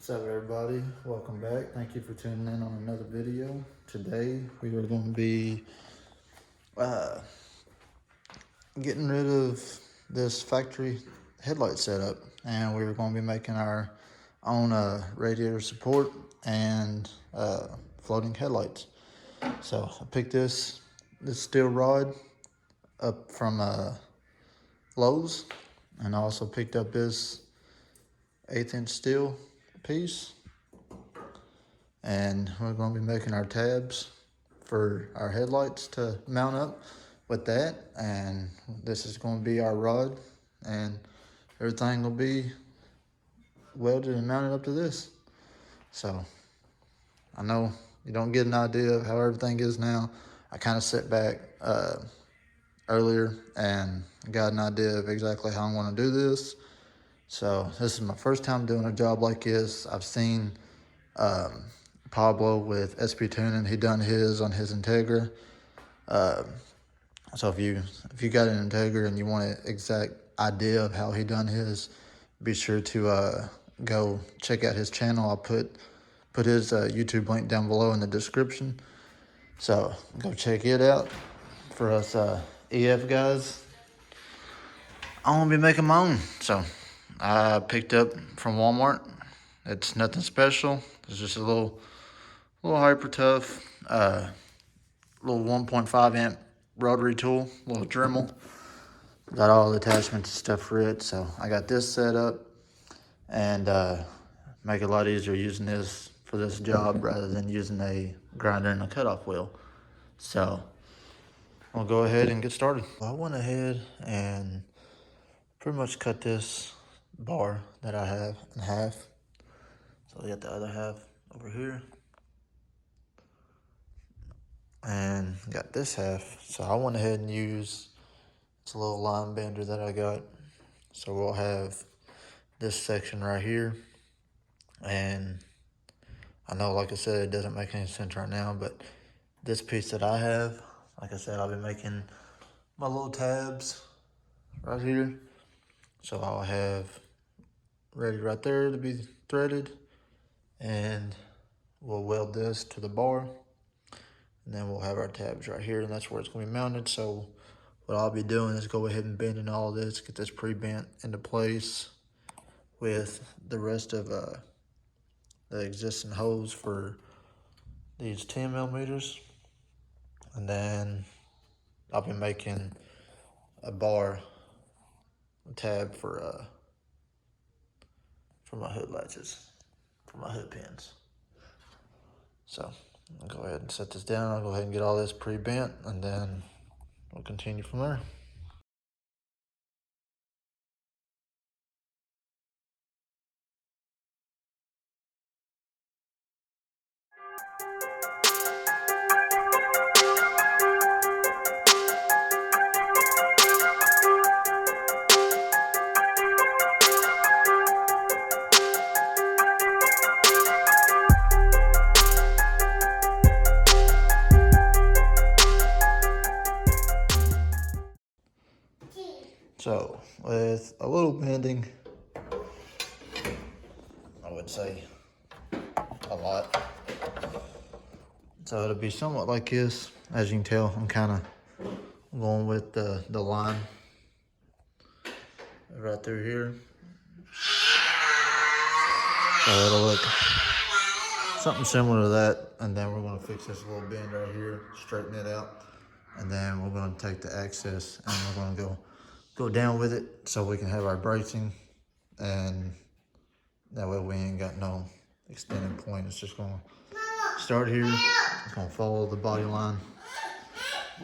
What's up, everybody? Welcome back. Thank you for tuning in on another video. Today we are going to be getting rid of this factory headlight setup, and we are going to be making our own radiator support and floating headlights. So I picked this steel rod up from Lowe's, and I also picked up this 1/8" steel piece, and we're going to be making our tabs for our headlights to mount up with that. And this is going to be our rod, and everything will be welded and mounted up to this. So I know you don't get an idea of how everything is now. I kind of sat back earlier and got an idea of exactly how I'm going to do this. So this is my first time doing a job like this. I've seen Pablo with SP Tuning. He done his on his Integra. So if you got an Integra and you want an exact idea of how he done his, be sure to go check out his channel. I'll put his YouTube link down below in the description. So go check it out. For us EF guys, I'm gonna be making my own. So I picked up from Walmart. It's nothing special. It's just a little hyper tough, little 1.5 amp rotary tool, little Dremel. Got all the attachments and stuff for it. So I got this set up, and make it a lot easier using this for this job rather than using a grinder and a cutoff wheel. So I'll go ahead and get started. I went ahead and pretty much cut this bar that I have in half. So I got the other half over here, and got this half. So I went ahead and used this little line bender that I got. So we'll have this section right here. And I know, like I said, it doesn't make any sense right now, but this piece that I have, like I said, I'll be making my little tabs right here. So I'll have ready right there to be threaded, and we'll weld this to the bar, and then we'll have our tabs right here, and that's where it's going to be mounted. So what I'll be doing is go ahead and bending all of this, get this pre-bent into place with the rest of the existing hose for these 10 millimeters. And then I'll be making a bar, a tab for my hood latches, for my hood pins. So I'll go ahead and set this down. I'll go ahead and get all this pre-bent, and then we'll continue from there. So with a little bending, I would say a lot. So it'll be somewhat like this. As you can tell, I'm kind of going with the line right through here. So it'll look something similar to that. And then we're going to fix this little bend right here, straighten it out. And then we're going to take the excess and we're going to go down with it so we can have our bracing, and that way we ain't got no extended point. It's just going to start here, it's going to follow the body line,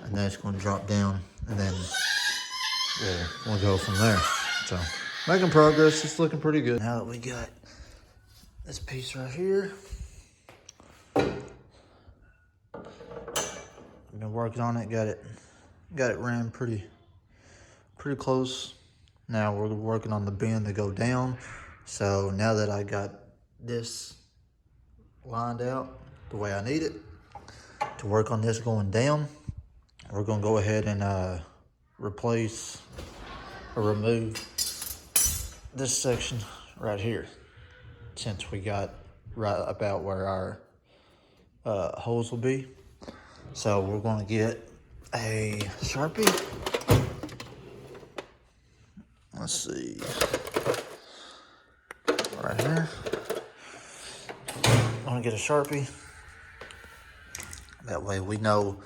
and then it's going to drop down, and then we'll go from there. So making progress. It's looking pretty good. Now that we got this piece right here, we've been working on it, got it ran pretty close. Now we're working on the bend to go down. So now that I got this lined out the way I need it to work on this going down, we're gonna go ahead and replace or remove this section right here. since we got right about where our holes will be. So we're going to get a Sharpie. Let's see, right here. I'm going to get a Sharpie. That way we know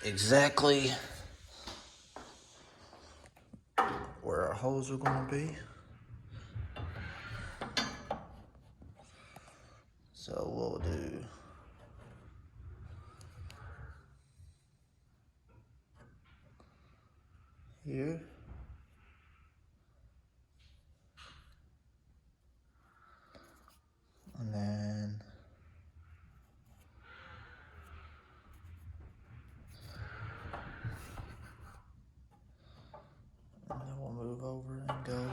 exactly where our holes are going to be. So we'll do here. And then we'll move over and go.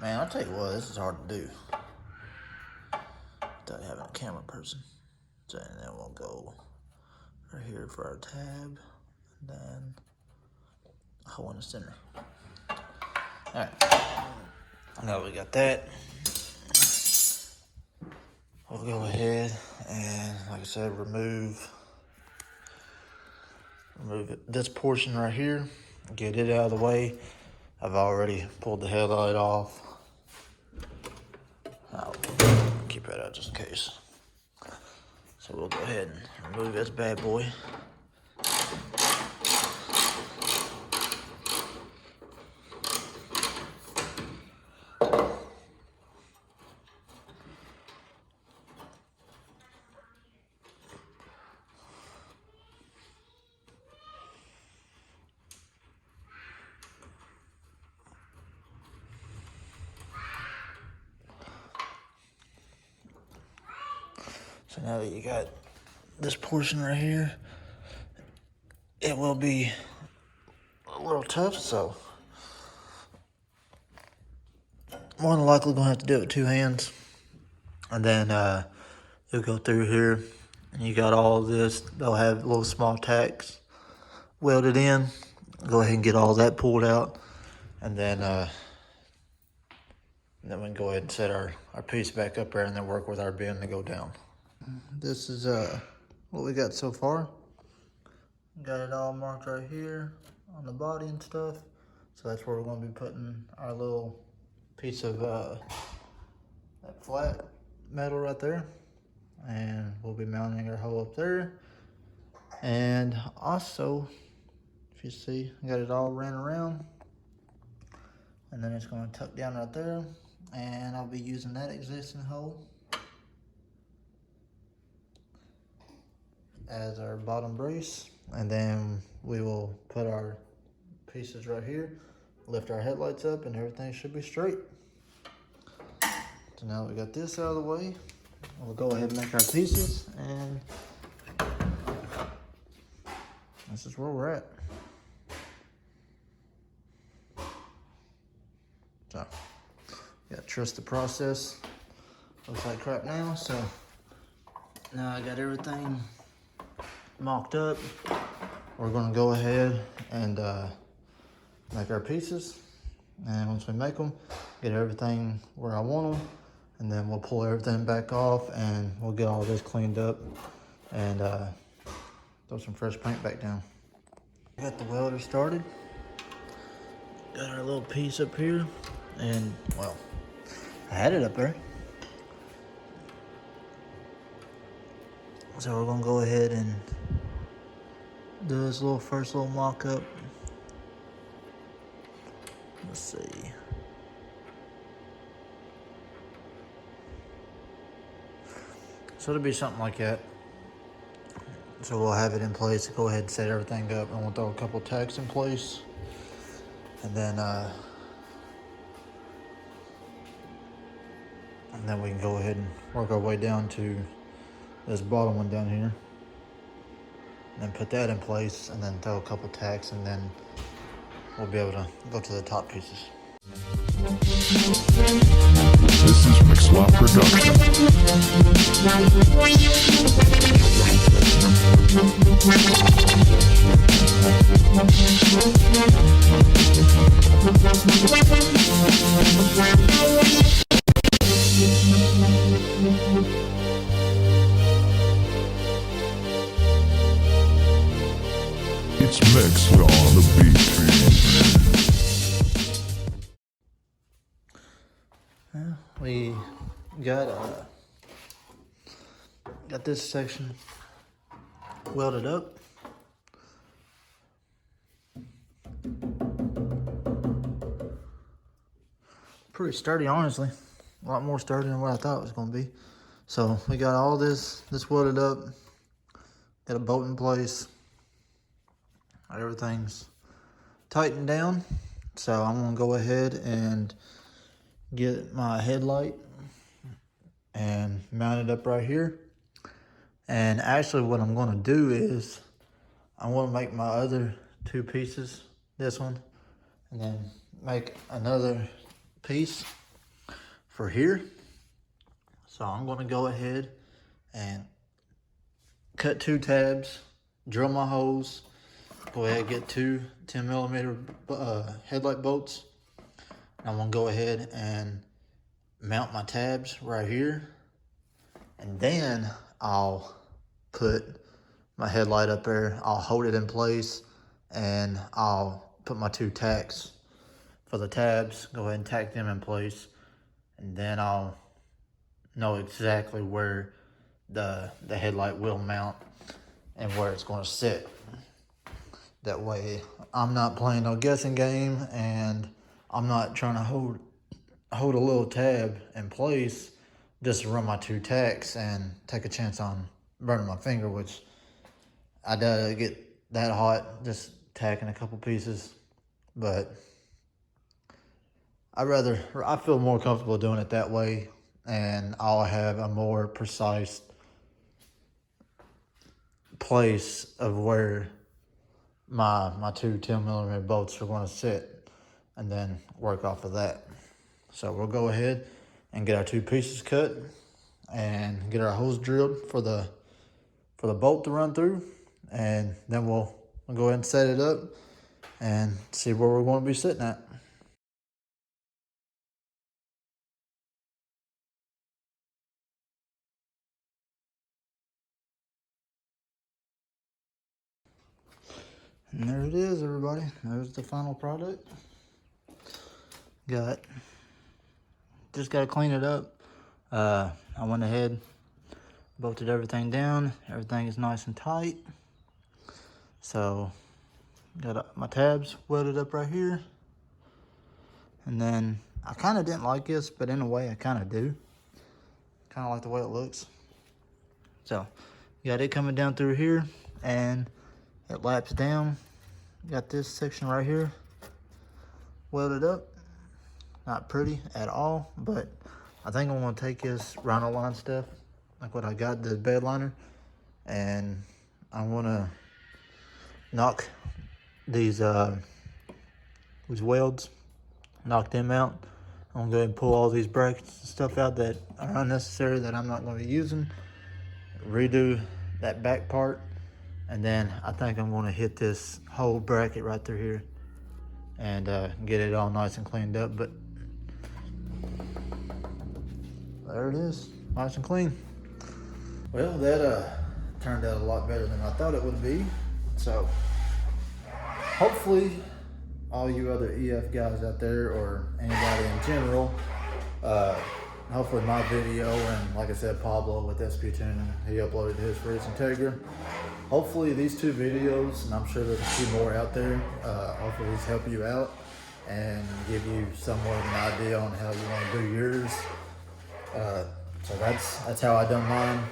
Man, I'll tell you what, this is hard to do without having a camera person. So, and then we'll go right here for our tab, and then a hole in the center. Alright, now we got that. We'll go ahead and, like I said, remove this portion right here, get it out of the way. I've already pulled the headlight off. I'll keep that out just in case. So we'll go ahead and remove this bad boy. So now that you got this portion right here, it will be a little tough, so more than likely gonna have to do it with 2 hands. And then you'll go through here and you got all this. They'll have little small tacks welded in. Go ahead and get all that pulled out, and then we can go ahead and set our piece back up there and then work with our bend to go down. This is what we got so far. Got it all marked right here on the body and stuff. So that's where we're going to be putting our little piece of that flat metal right there. And we'll be mounting our hole up there. And also, if you see, I got it all ran around. And then it's going to tuck down right there. And I'll be using that existing hole as our bottom brace, and then we will put our pieces right here, lift our headlights up, and everything should be straight. So now that we got this out of the way, we'll go ahead and make our pieces, and this is where we're at. So, gotta trust the process. Looks like crap now, so now I got everything mocked up. We're gonna go ahead and make our pieces, and once we make them, get everything where I want them, and then we'll pull everything back off and we'll get all this cleaned up and throw some fresh paint back down. Got the welder started, got our little piece up here, and well, I had it up there. So we're gonna go ahead and do this first little mock-up. Let's see. So it'll be something like that. So we'll have it in place to go ahead and set everything up, and we'll throw a couple tacks in place. And then we can go ahead and work our way down to this bottom one down here. And then put that in place, and then throw a couple tacks, and then we'll be able to go to the top pieces. This is Mixlot Production. It's Mix on the beat. We got this section welded up. Pretty sturdy, honestly. A lot more sturdy than what I thought it was gonna be. So we got all this welded up. Got a bolt in place. Everything's tightened down. So I'm gonna go ahead and get my headlight and mount it up right here. And actually what I'm gonna do is I wanna make my other two pieces, this one, and then make another piece for here. So I'm gonna go ahead and cut 2 tabs, drill my holes, go ahead and get 2 10mm headlight bolts. I'm gonna go ahead and mount my tabs right here, and then I'll put my headlight up there. I'll hold it in place, and I'll put my 2 tacks for the tabs, go ahead and tack them in place, and then I'll know exactly where the headlight will mount and where it's going to sit. That way I'm not playing no guessing game, and I'm not trying to hold a little tab in place just to run my 2 tacks and take a chance on burning my finger, which I doubt it'll get that hot just tacking a couple pieces. But I feel more comfortable doing it that way, and I'll have a more precise place of where my 2 10mm bolts are going to sit, and then work off of that. So we'll go ahead and get our 2 pieces cut and get our holes drilled for the bolt to run through, and then we'll go ahead and set it up and see where we're going to be sitting at. And there it is, everybody. There's the final product. Just got to clean it up. I went ahead, bolted everything down. Everything is nice and tight. So got my tabs welded up right here. And then I kind of didn't like this, but in a way I kind of do. Kind of like the way it looks. So got it coming down through here, and it laps down. Got this section right here welded up. Not pretty at all, but I think I'm gonna take this rhino line stuff, like what I got, the bed liner, and I'm gonna knock these welds, knock them out. I'm gonna go ahead and pull all these brackets and stuff out that are unnecessary that I'm not gonna be using. Redo that back part, and then I think I'm gonna hit this whole bracket right through here and get it all nice and cleaned up. But there it is, nice and clean. Well, that turned out a lot better than I thought it would be. So hopefully all you other EF guys out there, or anybody in general, hopefully my video, and like I said, Pablo with SP Tuning, he uploaded his for his Integra. Hopefully these 2 videos, and I'm sure there's a few more out there, hopefully these help you out and give you somewhat of an idea on how you want to do yours. So that's how I done mine.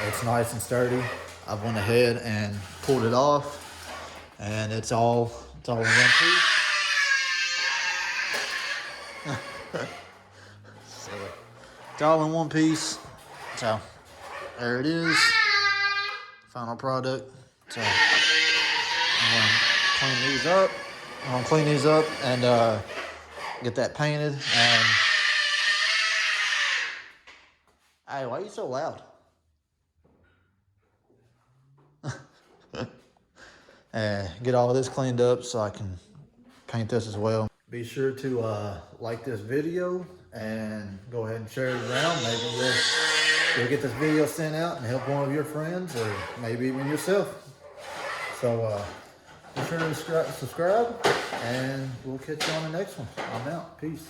It's nice and sturdy. I went ahead and pulled it off, and it's all in one piece. Silly. It's all in one piece. So there it is. Final product. So I'm gonna clean these up and get that painted. And hey, why are you so loud? And get all this cleaned up so I can paint this as well. Be sure to like this video and go ahead and share it around. Maybe you'll get this video sent out and help one of your friends or maybe even yourself. So be sure to subscribe and we'll catch you on the next one. I'm out. Peace.